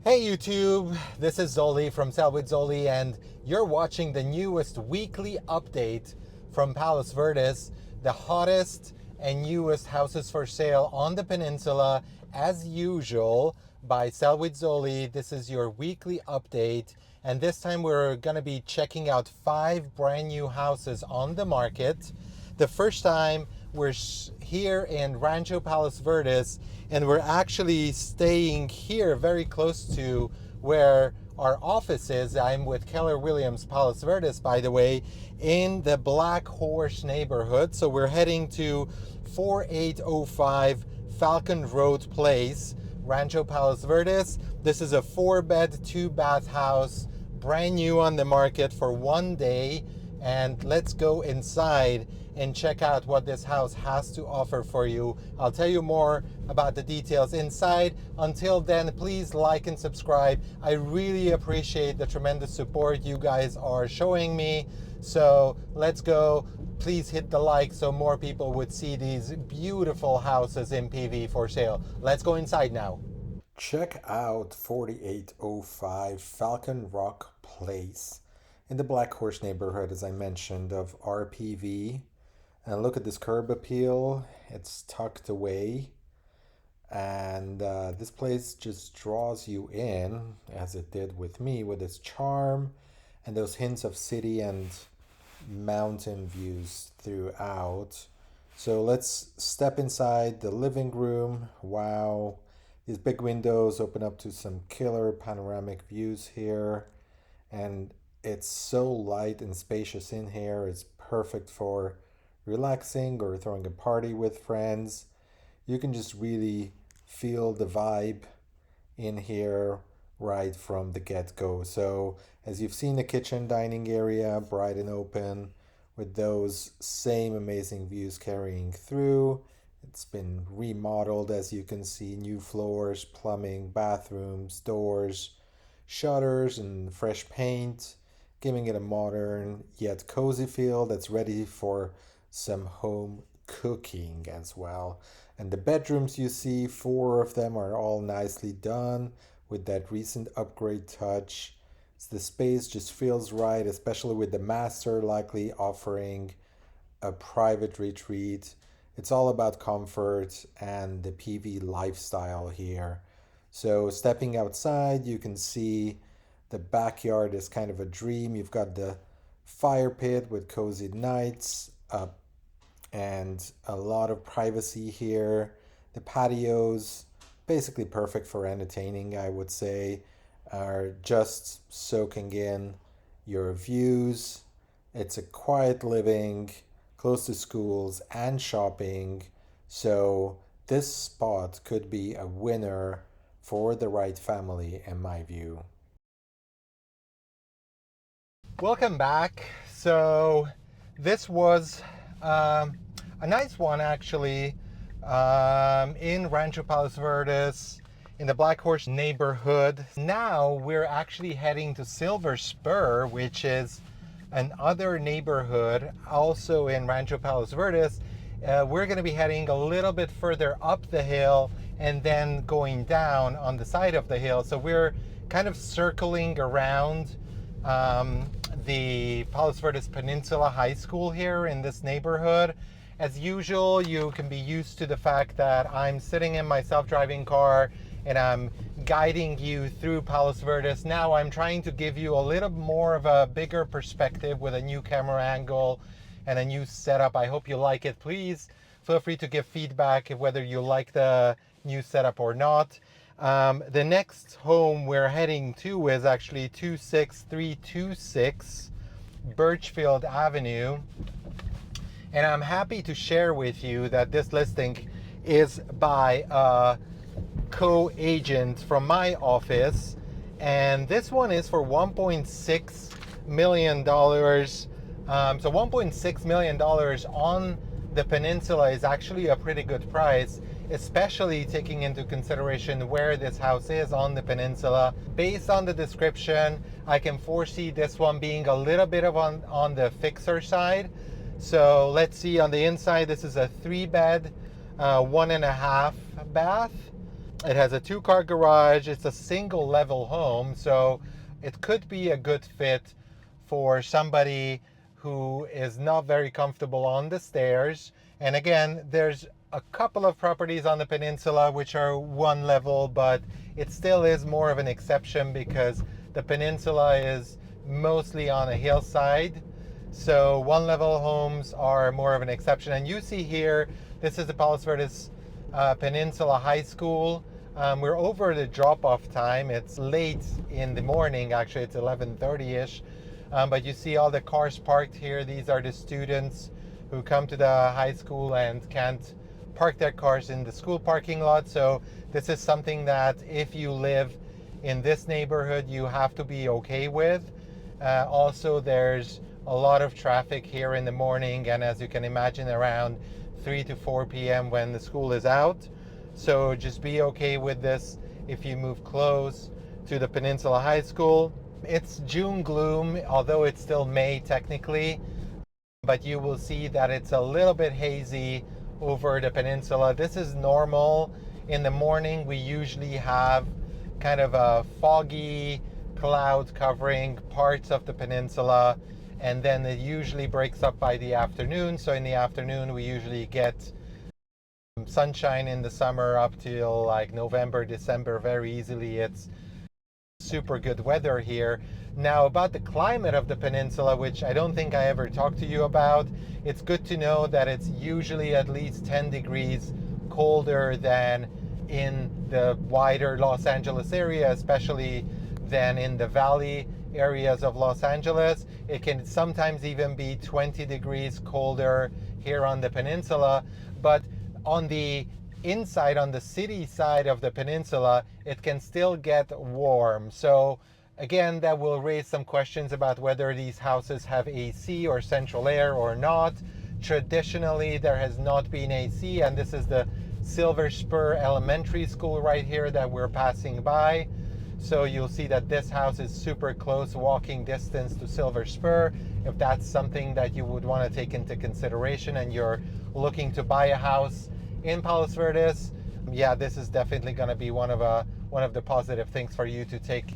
Hey YouTube, this is Zoli from Sell with Zoli, and you're watching the newest weekly update from Palos Verdes, the hottest and newest houses for sale on the peninsula, as usual, by Sell with Zoli. This is your weekly update, and this time we're going to be checking out 5 brand new houses on the market. The first time we're here in Rancho, Palos Verdes, and we're actually staying here very close to where our office is. I'm with Keller Williams Palos Verdes, by the way, in the Blackhorse neighborhood. So we're heading to 4805 Falcon Road Place, Rancho, Palos Verdes. This is a 4-bed, 2-bath house, brand new on the market for 1 day. And let's go inside and check out what this house has to offer for you. I'll tell you more about the details inside. Until then, please like and subscribe. I really appreciate the tremendous support you guys are showing me. So let's go. Please hit the like so more people would see these beautiful houses in PV for sale. Let's go inside now. Check out 4805 Falcon Rock Place in the Blackhorse neighborhood, as I mentioned, of RPV. And look at this curb appeal. It's tucked away. And this place just draws you in, as it did with me, with its charm and those hints of city and mountain views throughout. So let's step inside the living room. Wow. These big windows open up to some killer panoramic views here. And it's so light and spacious in here. It's perfect for relaxing or throwing a party with friends. You can just really feel the vibe in here right from the get-go. So as you've seen, the kitchen dining area, bright and open, with those same amazing views carrying through. It's been remodeled, as you can see, new floors, plumbing, bathrooms, doors, shutters, and fresh paint, giving it a modern yet cozy feel that's ready for some home cooking as well. And the bedrooms you see, 4 of them are all nicely done with that recent upgrade touch. So the space just feels right, especially with the master likely offering a private retreat. It's all about comfort and the PV lifestyle here. So stepping outside, you can see the backyard is kind of a dream. You've got the fire pit with cozy nights and a lot of privacy here. The patios, basically perfect for entertaining, I would say, are just soaking in your views. It's a quiet living, close to schools and shopping. So this spot could be a winner for the right family, in my view. Welcome back. So this was a nice one, actually, in Rancho Palos Verdes in the Blackhorse neighborhood. Now we're actually heading to Silver Spur, which is another neighborhood also in Rancho Palos Verdes. We're going to be heading a little bit further up the hill and then going down on the side of the hill. So we're kind of circling around the Palos Verdes Peninsula High School here in this neighborhood. As usual, you can be used to the fact that I'm sitting in my self-driving car and I'm guiding you through Palos Verdes. Now I'm trying to give you a little more of a bigger perspective with a new camera angle and a new setup. I hope you like it. Please feel free to give feedback whether you like the new setup or not. The next home we're heading to is actually 26326 Birchfield Avenue. And I'm happy to share with you that this listing is by a co-agent from my office. And this one is for $1.6 million. So $1.6 million on the peninsula is actually a pretty good price, especially taking into consideration where this house is on the peninsula. Based on the description, I can foresee this one being a little bit of on the fixer side. So let's see on the inside. This is a 3-bed, 1.5 bath. It has a two-car garage. It's a single level home, so it could be a good fit for somebody who is not very comfortable on the stairs. And again, there's a couple of properties on the peninsula which are one level, but it still is more of an exception because the peninsula is mostly on a hillside. So one level homes are more of an exception. And you see here, this is the Palos Verdes Peninsula High School. We're over the drop-off time. It's late in the morning, actually. It's 11:30ish. But you see all the cars parked here. These are the students who come to the high school and can't park their cars in the school parking lot. So this is something that if you live in this neighborhood, you have to be okay with. Also, there's a lot of traffic here in the morning, and as you can imagine, around 3 to 4 p.m. when the school is out. So just be okay with this if you move close to the Peninsula High School. It's June gloom, although it's still May technically, but you will see that it's a little bit hazy over the peninsula. This is normal. In the morning, we usually have kind of a foggy cloud covering parts of the peninsula, and then it usually breaks up by the afternoon. So in the afternoon, we usually get sunshine in the summer up till like November, December very easily. It's super good weather here. Now, about the climate of the peninsula, which I don't think I ever talked to you about, it's good to know that it's usually at least 10 degrees colder than in the wider Los Angeles area, especially than in the valley areas of Los Angeles. It can sometimes even be 20 degrees colder here on the peninsula, but on the inside, on the city side of the peninsula, it can still get warm. So again, that will raise some questions about whether these houses have AC or central air or not. Traditionally, there has not been AC, and this is the Silver Spur Elementary School right here that we're passing by. So you'll see that this house is super close walking distance to Silver Spur. If that's something that you would want to take into consideration and you're looking to buy a house in Palos Verdes, yeah, this is definitely going to be one of the positive things for you to take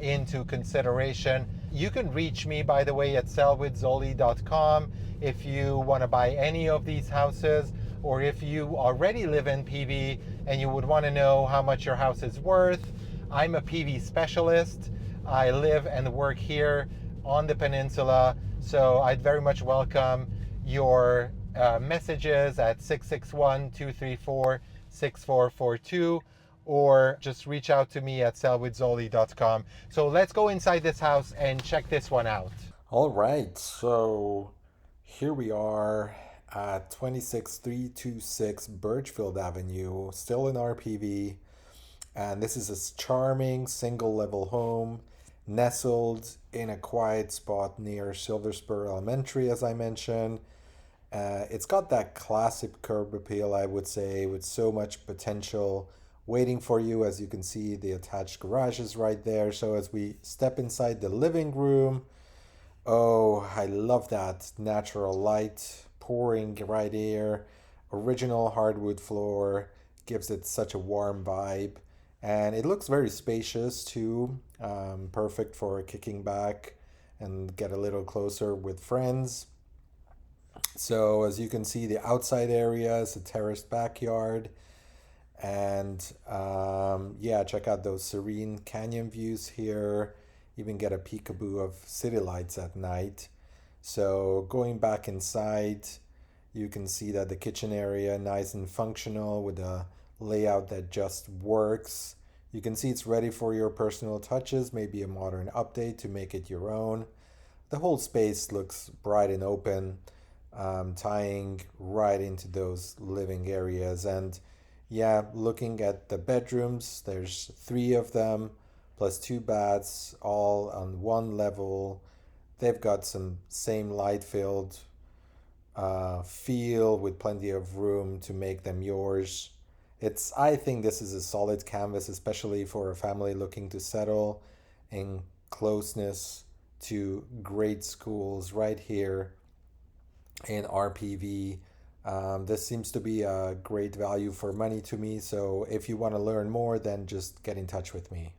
into consideration. You can reach me, by the way, at sellwithzoli.com if you want to buy any of these houses, or if you already live in PV and you would want to know how much your house is worth. I'm a PV specialist. I live and work here on the peninsula, so I'd very much welcome your messages at 661-234-6442, or just reach out to me at sellwithzoli.com. So let's go inside this house and check this one out. All right, so here we are at 26326 Birchfield Avenue, still in RPV. And this is a charming single level home nestled in a quiet spot near Silver Spur Elementary, as I mentioned. It's got that classic curb appeal, I would say, with so much potential waiting for you. As you can see, the attached garage is right there. So as we step inside the living room, oh, I love that natural light pouring right here. Original hardwood floor gives it such a warm vibe. And it looks very spacious too, perfect for kicking back and get a little closer with friends. So as you can see, the outside area is a terraced backyard. And yeah, check out those serene canyon views here. Even get a peekaboo of city lights at night. So going back inside, you can see that the kitchen area nice and functional with a layout that just works. You can see it's ready for your personal touches, maybe a modern update to make it your own. The whole space looks bright and open, tying right into those living areas. And yeah, looking at the bedrooms, there's 3 of them, plus 2 baths, all on one level. They've got some same light-filled feel with plenty of room to make them yours. I think this is a solid canvas, especially for a family looking to settle in closeness to great schools right here in RPV. This seems to be a great value for money to me. So if you want to learn more, then just get in touch with me.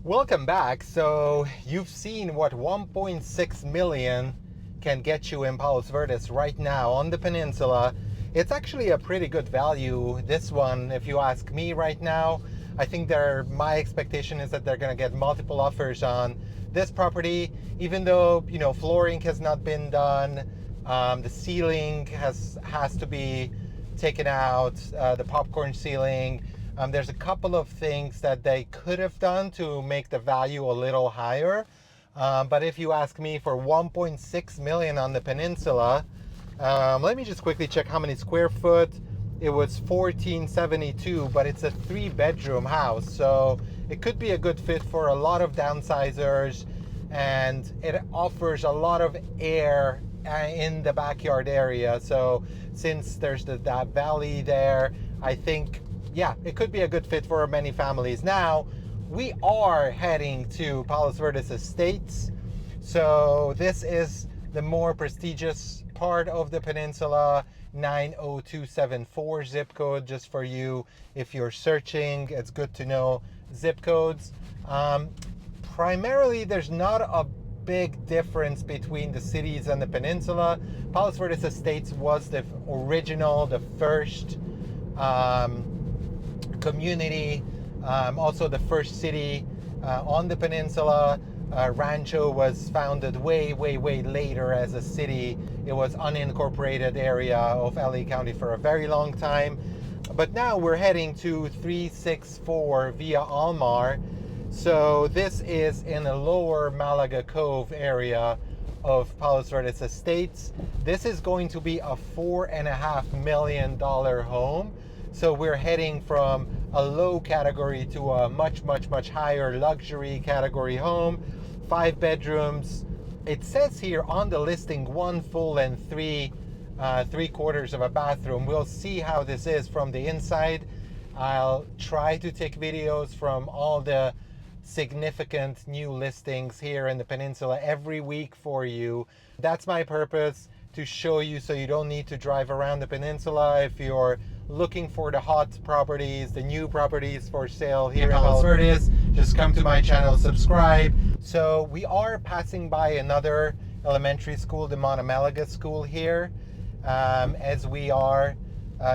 Welcome back. So you've seen what 1.6 million can get you in Palos Verdes right now on the peninsula. It's actually a pretty good value. This one, if you ask me right now, I think my expectation is that they're going to get multiple offers on this property, even though, flooring has not been done. The ceiling has to be taken out, the popcorn ceiling. There's a couple of things that they could have done to make the value a little higher. But if you ask me, for 1.6 million on the peninsula, let me just quickly check how many square foot. It was 1472, but it's a 3-bedroom house, so it could be a good fit for a lot of downsizers, and it offers a lot of air in the backyard area. So since there's that valley there, I think, yeah, it could be a good fit for many families. Now, we are heading to Palos Verdes Estates. So this is the more prestigious part of the peninsula, 90274 zip code, just for you. If you're searching, it's good to know zip codes. Primarily, there's not a big difference between the cities and the peninsula. Palos Verdes Estates was the first community, also the first city on the peninsula. Rancho was founded way, way, way later as a city. It was unincorporated area of LA County for a very long time. But now we're heading to 364 Via Almar. So this is in the lower Malaga Cove area of Palos Verdes Estates. This is going to be a $4.5 million home. So we're heading from a low category to a much, much, much higher luxury category home. 5 bedrooms. It says here on the listing 1 full and 3/4 of a bathroom. We'll see how this is from the inside. I'll try to take videos from all the significant new listings here in the peninsula every week for you. That's my purpose, to show you, so you don't need to drive around the peninsula. If you're looking for the hot properties, the new properties for sale here in Palos Verdes, just come to my channel, subscribe. So we are passing by another elementary school, the Monomalaga School here, as we are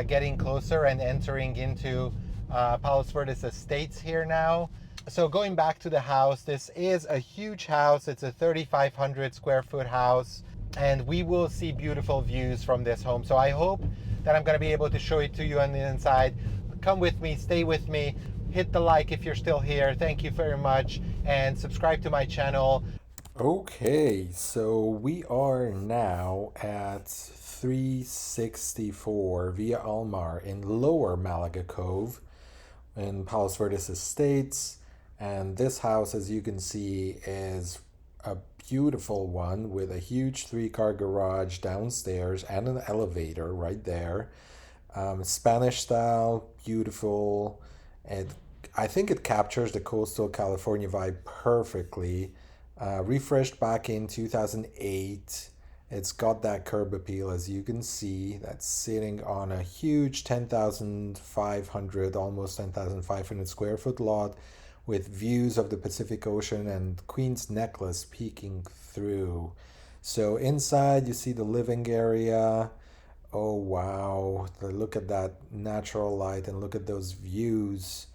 getting closer and entering into Palos Verdes Estates here now. So going back to the house, this is a huge house. It's a 3,500 square foot house, and we will see beautiful views from this home. So I hope that I'm going to be able to show it to you on the inside. Come with me, stay with me, hit the like if you're still here. Thank you very much, and subscribe to my channel. Okay, so we are now at 364 Via Almar in Lower Malaga Cove in Palos Verdes Estates. And this house, as you can see, is a beautiful one with a huge 3-car garage downstairs and an elevator right there. Spanish style, beautiful. I think it captures the coastal California vibe perfectly. Refreshed back in 2008. It's got that curb appeal, as you can see. That's sitting on a huge 10,500, almost 10,500 square foot lot with views of the Pacific Ocean and Queen's Necklace peeking through. So inside you see the living area. Oh wow, look at that natural light and look at those views.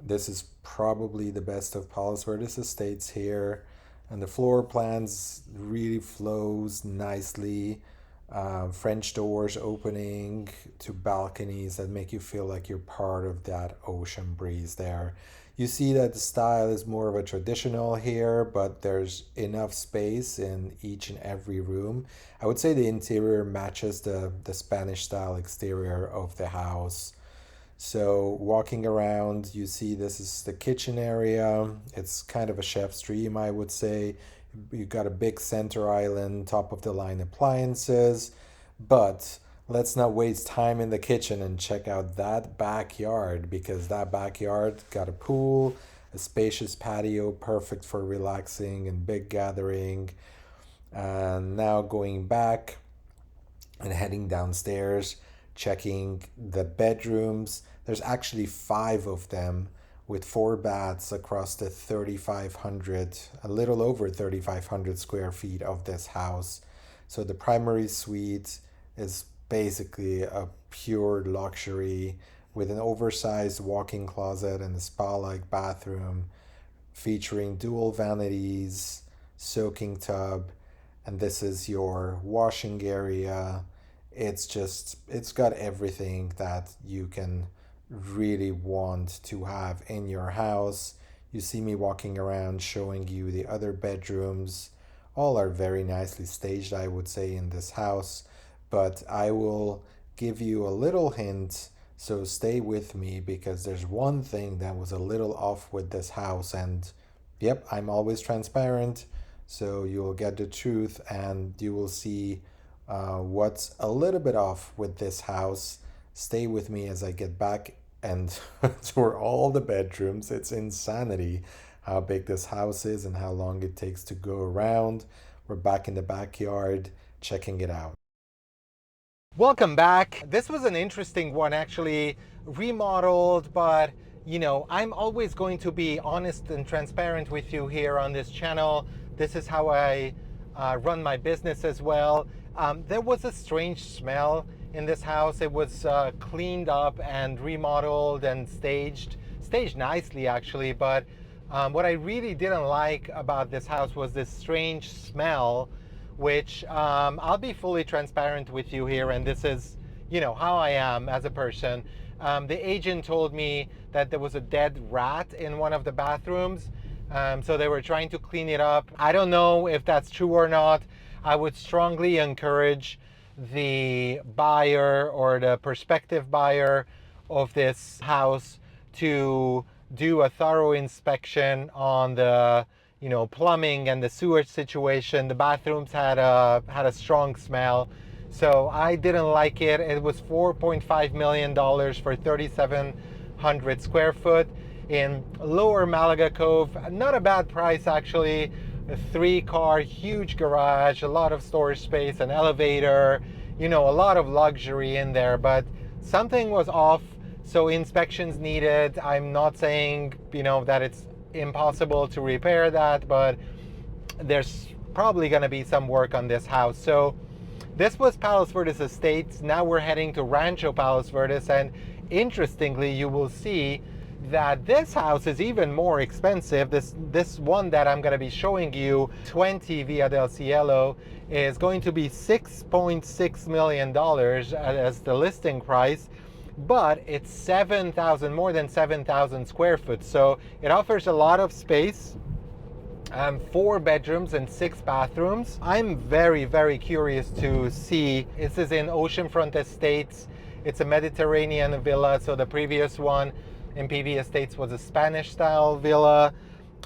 This is probably the best of Palos Verdes Estates here, and the floor plans really flows nicely. French doors opening to balconies that make you feel like you're part of that ocean breeze there. You see that the style is more of a traditional here, but there's enough space in each and every room. I would say the interior matches the Spanish style exterior of the house. So walking around, you see this is the kitchen area. It's kind of a chef's dream, I would say. You've got a big center island, top of the line appliances. But let's not waste time in the kitchen and check out that backyard, because that backyard got a pool, a spacious patio, perfect for relaxing and big gathering. And now going back, and heading downstairs, checking the bedrooms. There's actually 5 of them with 4 baths across the 3,500, a little over 3,500 square feet of this house. So the primary suite is basically a pure luxury with an oversized walk-in closet and a spa-like bathroom featuring dual vanities, soaking tub, and this is your washing area. It's got everything that you can really want to have in your house. You see me walking around showing you the other bedrooms. All are very nicely staged, I would say, in this house, but I will give you a little hint, so stay with me because there's one thing that was a little off with this house, and yep, I'm always transparent, so you'll get the truth and you will see what's a little bit off with this house. Stay with me as I get back and tour all the bedrooms. It's insanity how big this house is and how long it takes to go around. We're back in the backyard checking it out. Welcome back. This was an interesting one, actually, remodeled, but I'm always going to be honest and transparent with you here on this channel. This is how I run my business as well. There was a strange smell in this house. It was cleaned up and remodeled and staged nicely, actually, but what I really didn't like about this house was this strange smell, which I'll be fully transparent with you here, and this is, how I am as a person. The agent told me that there was a dead rat in one of the bathrooms, so they were trying to clean it up. I don't know if that's true or not. I would strongly encourage the buyer or the prospective buyer of this house to do a thorough inspection on the plumbing and the sewage situation. The bathrooms had a strong smell, so I didn't like it. It was $4.5 million for 3,700 square foot in Lower Malaga Cove. Not a bad price, actually. A 3-car, huge garage, a lot of storage space, an elevator, a lot of luxury in there, but something was off, so inspections needed. I'm not saying, that it's impossible to repair that, but there's probably going to be some work on this house. So this was Palos Verdes Estates. Now we're heading to Rancho Palos Verdes, and interestingly, you will see that this house is even more expensive. This one that I'm going to be showing you, 20 Via del Cielo, is going to be $6.6 million as the listing price, but it's more than 7,000 square foot. So it offers a lot of space, 4 bedrooms and 6 bathrooms. I'm very, very curious to see. This is in Oceanfront Estates. It's a Mediterranean villa. So the previous one in PV Estates was a Spanish style villa.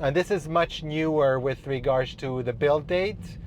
And this is much newer with regards to the build date.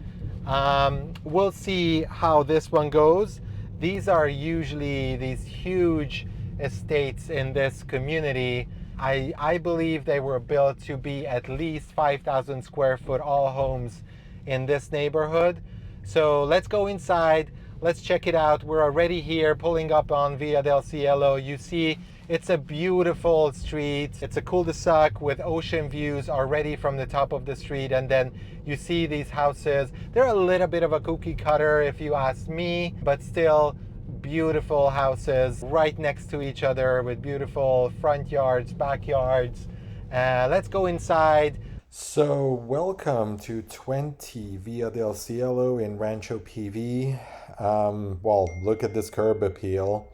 We'll see how this one goes. These are usually these huge estates in this community. I believe they were built to be at least 5,000 square foot, all homes in this neighborhood. So let's go inside. Let's check it out. We're already here pulling up on Via del Cielo. You see, it's a beautiful street. It's a cul-de-sac with ocean views already from the top of the street. And then you see these houses. They're a little bit of a cookie cutter if you ask me, but still beautiful houses right next to each other with beautiful front yards, backyards. Let's go inside. So welcome to 20 Via del Cielo in Rancho PV. Well, look at this curb appeal.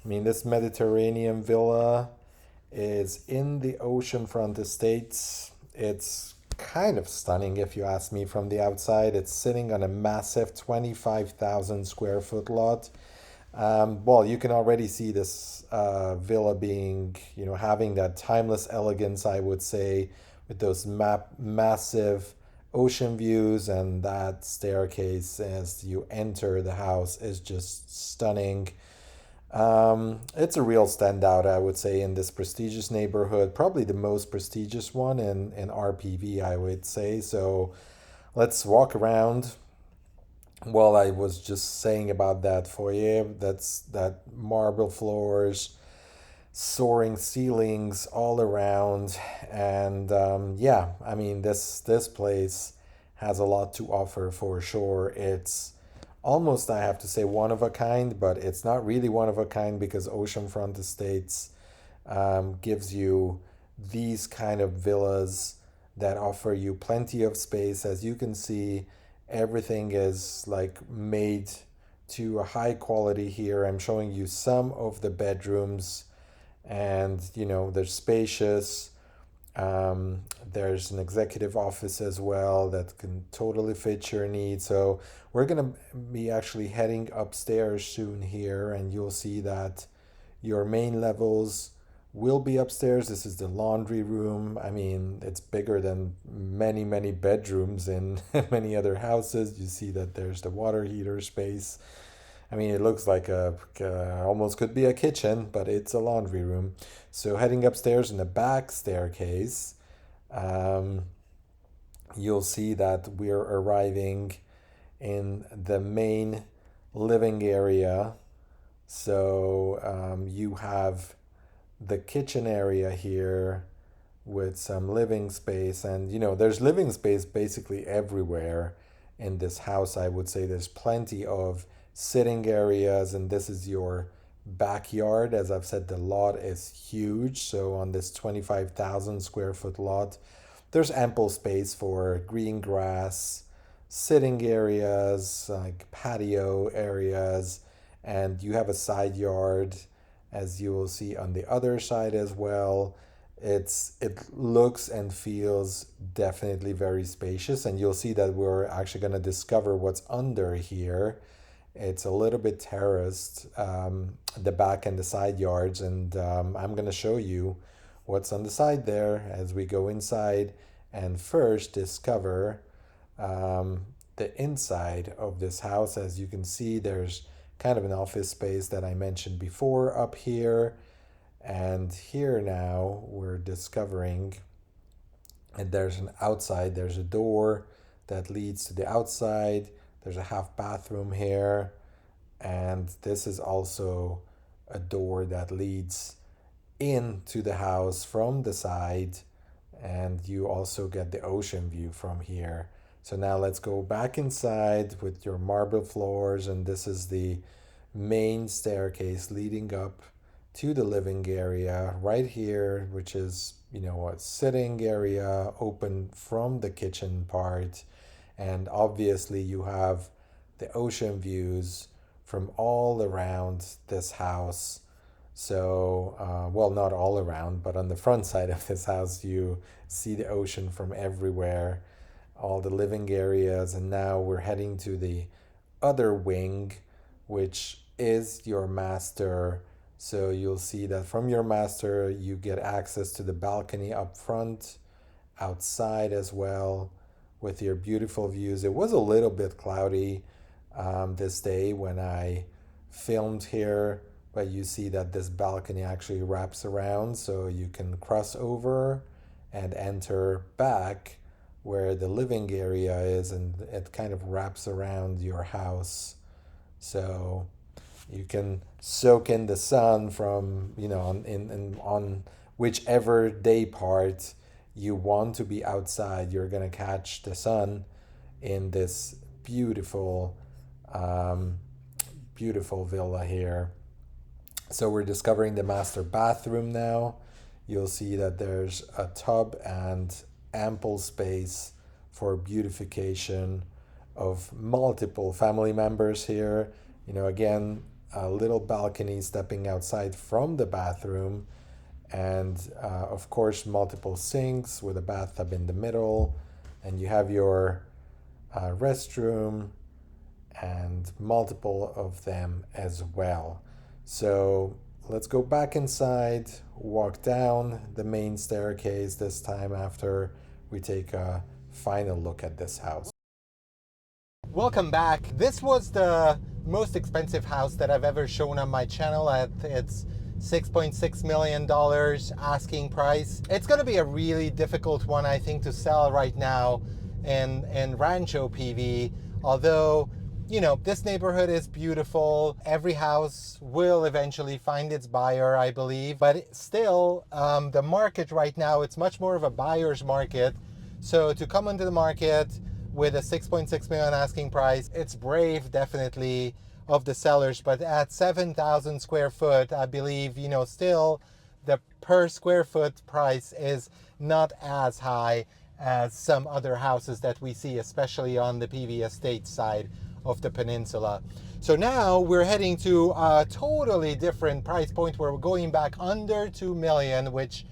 I mean, this Mediterranean villa is in the Oceanfront Estates. It's kind of stunning if you ask me from the outside. It's sitting on a massive 25,000 square foot lot. Well, you can already see this villa being, having that timeless elegance, I would say, with those massive ocean views, and that staircase as you enter the house is just stunning. It's a real standout, I would say, in this prestigious neighborhood, probably the most prestigious one in RPV, I would say. So let's walk around. Well, I was just saying about that foyer. That's that marble floors, soaring ceilings all around, and yeah, I mean this place has a lot to offer for sure. It's almost, I have to say, one of a kind, but it's not really one of a kind because Oceanfront Estates gives you these kind of villas that offer you plenty of space. As you can see, everything is like made to a high quality here. I'm showing you some of the bedrooms, and you know they're spacious. There's an executive office as well that can totally fit your needs. So we're gonna be actually heading upstairs soon here, and you'll see that your main levels will be upstairs. This is the laundry room. I mean, it's bigger than many bedrooms in many other houses. You see that there's the water heater space. I mean, it looks like almost could be a kitchen, but it's a laundry room. So heading upstairs in the back staircase, um, you'll see that we're arriving in the main living area. So you have the kitchen area here with some living space, and you know there's living space basically everywhere in this house. I would say there's plenty of sitting areas, and this is your backyard. As I've said, the lot is huge, so on this 25,000 square foot lot there's ample space for green grass, sitting areas, like patio areas, and you have a side yard, as you will see on the other side as well. It looks and feels definitely very spacious, and you'll see that we're actually going to discover what's under here. It's a little bit terraced, the back and the side yards, and I'm going to show you what's on the side there as we go inside and first discover the inside of this house. As you can see, there's kind of an office space that I mentioned before up here. And here now we're discovering, and there's an outside, there's a door that leads to the outside. There's a half bathroom here. And this is also a door that leads into the house from the side. And you also get the ocean view from here. So now let's go back inside with your marble floors, and this is the main staircase leading up to the living area right here, which is, you know, a sitting area open from the kitchen part. And obviously you have the ocean views from all around this house. So, well, not all around, but on the front side of this house, you see the ocean from everywhere, all the living areas. And now we're heading to the other wing, which is your master. So you'll see that from your master, you get access to the balcony up front, outside as well, with your beautiful views. It was a little bit cloudy this day when I filmed here, but you see that this balcony actually wraps around, so you can cross over and enter back where the living area is, and it kind of wraps around your house. So you can soak in the sun from, you know, on whichever day part you want to be outside. You're gonna catch the sun in this beautiful beautiful villa here. So we're discovering the master bathroom now. You'll see that there's a tub and ample space for beautification of multiple family members here. You know, again, a little balcony stepping outside from the bathroom, and of course multiple sinks with a bathtub in the middle, and you have your restroom and multiple of them as well. So let's go back inside, walk down the main staircase this time after we take a final look at this house. Welcome back. This was the most expensive house that I've ever shown on my channel. At its $6.6 million asking price. It's going to be a really difficult one, I think, to sell right now in Rancho PV. Although you know, this neighborhood is beautiful. Every house will eventually find its buyer, I believe. But still, the market right now, it's much more of a buyer's market. So to come into the market with a 6.6 million asking price, it's brave, definitely, of the sellers. But at 7,000 square foot, I believe, you know, still the per square foot price is not as high as some other houses that we see, especially on the PV estate side of the peninsula. So now we're heading to a totally different price point where we're going back under 2 million, which,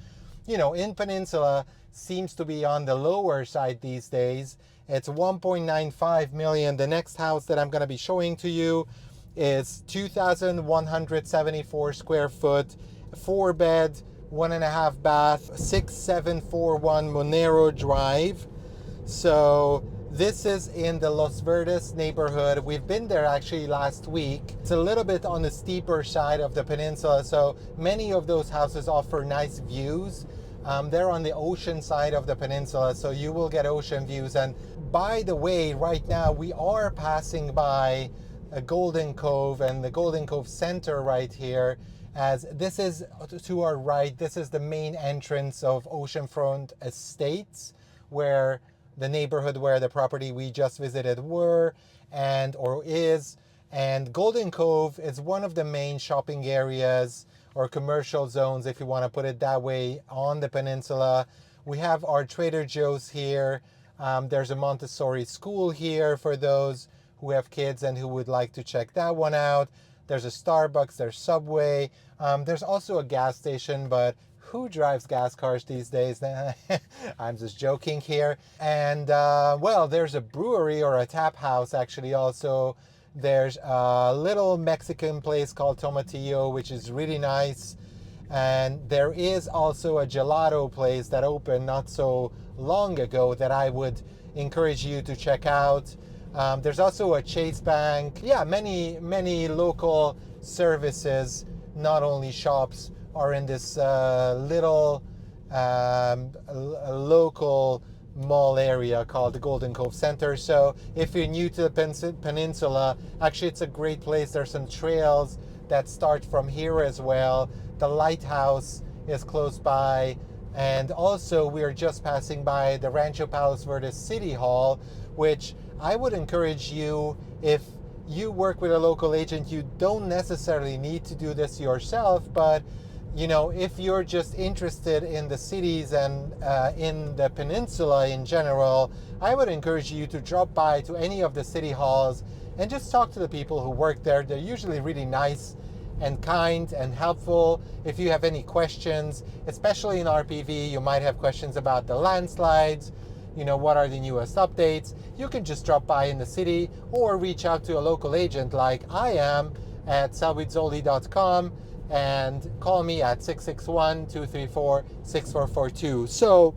you know, in peninsula seems to be on the lower side these days. It's 1.95 million. The next house that I'm going to be showing to you is 2,174 square foot, 4-bed, 1.5 bath, 6741 Monero Drive. So this is in the Los Verdes neighborhood. We've been there actually last week. It's a little bit on the steeper side of the peninsula, so many of those houses offer nice views. They're on the ocean side of the peninsula, so you will get ocean views. And by the way, right now we are passing by a Golden Cove and the Golden Cove Center right here. As this is to our right, this is the main entrance of Oceanfront Estates, where the neighborhood where the property we just visited were or is. And Golden Cove is one of the main shopping areas or commercial zones, if you want to put it that way, on the peninsula. We have our Trader Joe's here. There's a Montessori school here for those who have kids and who would like to check that one out. There's a Starbucks, there's Subway. There's also a gas station, but who drives gas cars these days? I'm just joking here. And well, there's a brewery or a tap house actually also. There's a little Mexican place called Tomatillo, which is really nice. And there is also a gelato place that opened not so long ago that I would encourage you to check out. There's also a Chase Bank. Yeah, many local services, not only shops, are in this little local mall area called the Golden Cove Center. So if you're new to the peninsula, actually it's a great place. There's some trails that start from here as well. The lighthouse is close by. And also we're just passing by the Rancho Palos Verdes City Hall, which I would encourage you, if you work with a local agent, you don't necessarily need to do this yourself, but you know, if you're just interested in the cities and in the peninsula in general, I would encourage you to drop by to any of the city halls and just talk to the people who work there. They're usually really nice and kind and helpful. If you have any questions, especially in RPV, you might have questions about the landslides, you know, what are the newest updates, you can just drop by in the city or reach out to a local agent like I am at sellwithzoli.com and call me at 661-234-6442. So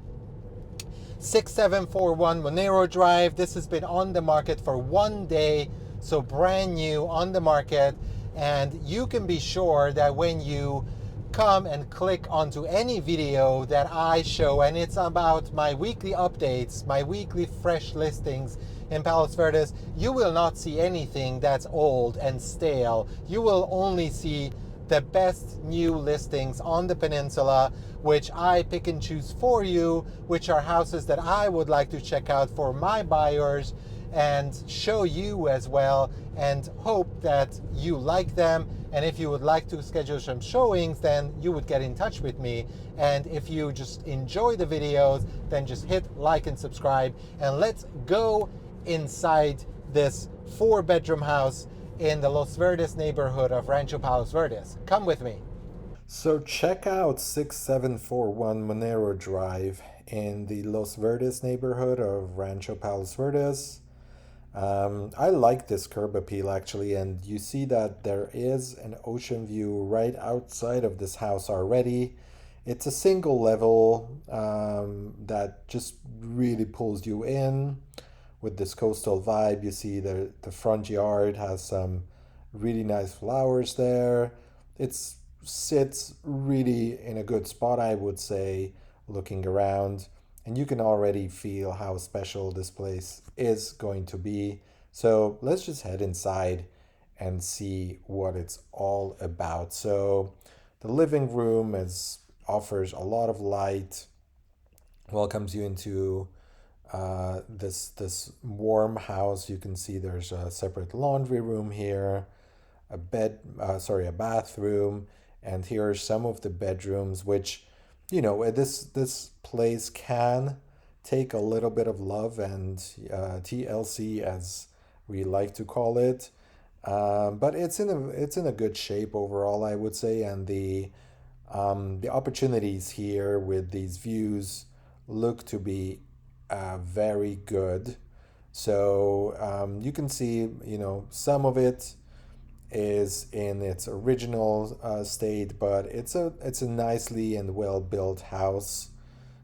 6741 Monero Drive, this has been on the market for 1 day, so brand new on the market. And you can be sure that when you come and click onto any video that I show, and it's about my weekly updates, my weekly fresh listings in Palos Verdes, you will not see anything that's old and stale. You will only see the best new listings on the peninsula, which I pick and choose for you, which are houses that I would like to check out for my buyers and show you as well, and hope that you like them. And if you would like to schedule some showings, then you would get in touch with me. And if you just enjoy the videos, then just hit like and subscribe, and let's go inside this 4-bedroom house in the Los Verdes neighborhood of Rancho Palos Verdes. Come with me. So check out 6741 Monero Drive in the Los Verdes neighborhood of Rancho Palos Verdes. I like this curb appeal actually, and you see that there is an ocean view right outside of this house already. It's a single level that just really pulls you in with this coastal vibe. You see the front yard has some really nice flowers there. It sits really in a good spot, I would say, looking around. And you can already feel how special this place is going to be. So let's just head inside and see what it's all about. So the living room offers a lot of light, welcomes you into this warm house. You can see there's a separate laundry room here, a bathroom, and here are some of the bedrooms, which, this place can take a little bit of love and TLC, as we like to call it. But it's in a good shape overall, I would say, and the opportunities here with these views look to be very good. So you can see, some of it is in its original state, but it's a nicely and well built house.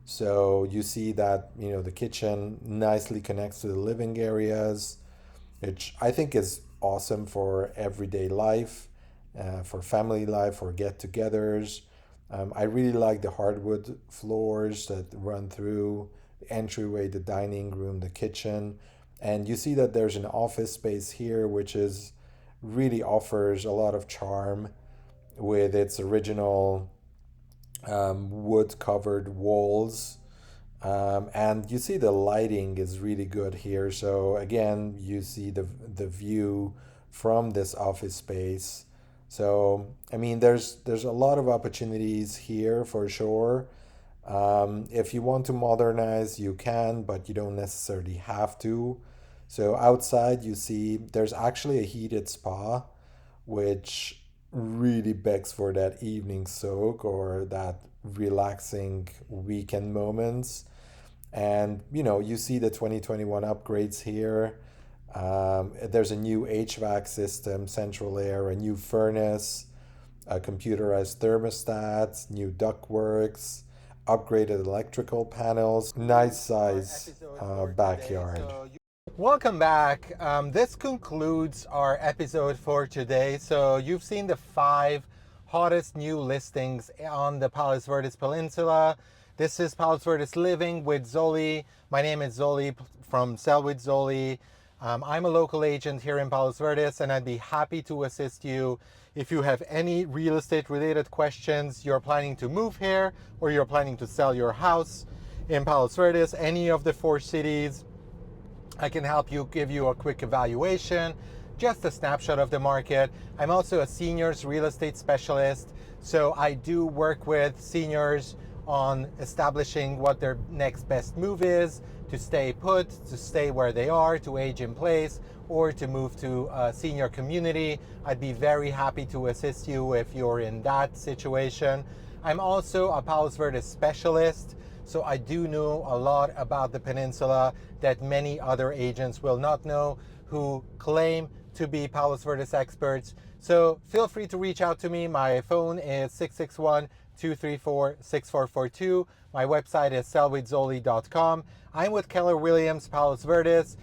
So you see that, the kitchen nicely connects to the living areas, which I think is awesome for everyday life, for family life, for get-togethers. I really like the hardwood floors that run through the entryway, the dining room, the kitchen. And you see that there's an office space here, which is really offers a lot of charm with its original wood covered walls. And you see the lighting is really good here. So again, you see the view from this office space. So I mean, there's a lot of opportunities here for sure. If you want to modernize, you can, but you don't necessarily have to. So outside, you see there's actually a heated spa, which really begs for that evening soak or that relaxing weekend moments. And you see the 2021 upgrades here. There's a new HVAC system, central air, a new furnace, a computerized thermostat, new ductworks, upgraded electrical panels, nice size backyard. Welcome back. This concludes our episode for today. So you've seen the 5 hottest new listings on the Palos Verdes Peninsula. This is Palos Verdes Living with Zoli. My name is Zoli from Sell with Zoli. I'm a local agent here in Palos Verdes, and I'd be happy to assist you if you have any real estate related questions. You're planning to move here, or you're planning to sell your house in Palos Verdes, any of the 4 cities. I can help you, give you a quick evaluation, just a snapshot of the market. I'm also a seniors real estate specialist, so I do work with seniors on establishing what their next best move is, to stay put, to stay where they are, to age in place, or to move to a senior community. I'd be very happy to assist you if you're in that situation. I'm also a Palos Verdes specialist, so I do know a lot about the peninsula that many other agents will not know who claim to be Palos Verdes experts. So feel free to reach out to me. My phone is 661-234-6442. My website is sellwithzoli.com. I'm with Keller Williams Palos Verdes.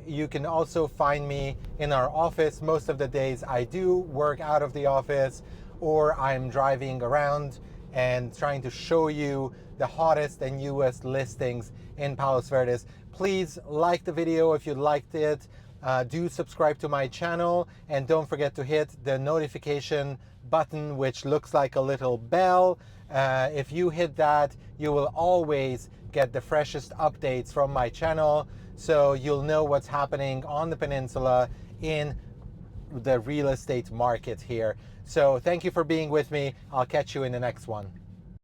You can also find me in our office. Most of the days I do work out of the office, or I'm driving around and trying to show you the hottest and newest listings in Palos Verdes. Please like the video if you liked it. Do subscribe to my channel, and don't forget to hit the notification button, which looks like a little bell. If you hit that, you will always get the freshest updates from my channel, so you'll know what's happening on the peninsula in the real estate market here. So thank you for being with me. I'll catch you in the next one.